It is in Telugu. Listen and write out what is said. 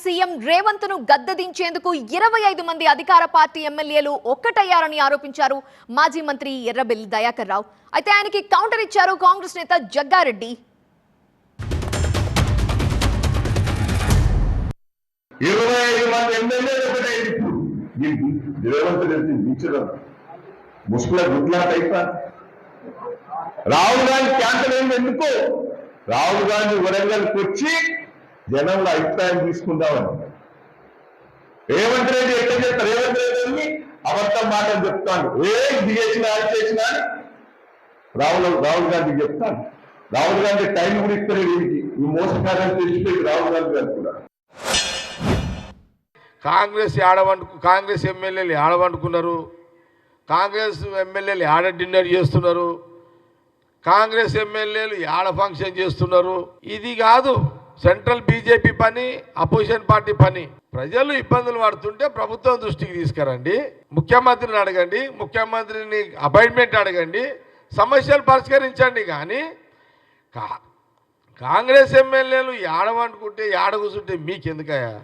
సీఎం రేవంత్ ను గద్దెదించేందుకు 25 మంది అధికార పార్టీ ఎమ్మెల్యేలు ఒక్కటయ్యారని ఆరోపించారు మాజీ మంత్రి ఎర్రబెల్లి దయాకర్ రావు. అయితే ఆయనకి కౌంటర్ ఇచ్చారు కాంగ్రెస్ నేత జగ్గారెడ్డి. 25 మంది ఎమ్మెల్యేలు ఒకటైంది. రేవంత్ రెడ్డి దించడం ముసుగుల గుట్లాట్ అయిపోయింది. రాహుల్ గాంధీ క్యాన్సర్ అయింది ఎందుకు? రాహుల్ గాంధీ వరంగల్కి వచ్చి జనంలో అభిప్రాయం తీసుకుందామని. రేవంత్ రెడ్డి ఎట్లా చెప్తారు? రేవంత్ రెడ్డి అబద్ధం మాటలు చెప్తాను, దిగేసిన అది చేసిన రాహుల్ గాంధీ చెప్తాను. రాహుల్ గాంధీ టైం కూడా ఇస్తారు. వీడికి ఈ మోసకార్యం తెలిసిపోయి రాహుల్ గాంధీ గారు కూడా కాంగ్రెస్ ఎమ్మెల్యేలు ఆడవండుకున్నారు, కాంగ్రెస్ ఎమ్మెల్యేలు ఆడ డిన్నర్ చేస్తున్నారు, కాంగ్రెస్ ఎమ్మెల్యేలు ఆడ ఫంక్షన్ చేస్తున్నారు. ఇది కాదు సెంట్రల్ బీజేపీ పని, అపోజిషన్ పార్టీ పని. ప్రజలు ఇబ్బందులు పడుతుంటే ప్రభుత్వం దృష్టికి తీసుకురండి, ముఖ్యమంత్రిని అడగండి, ముఖ్యమంత్రిని అపాయింట్మెంట్ అడగండి, సమస్యలు పరిష్కరించండి. కానీ కాంగ్రెస్ ఎమ్మెల్యేలు ఆడవండుకుంటే ఆడ కూర్చుంటే మీకెందుకయ్యా?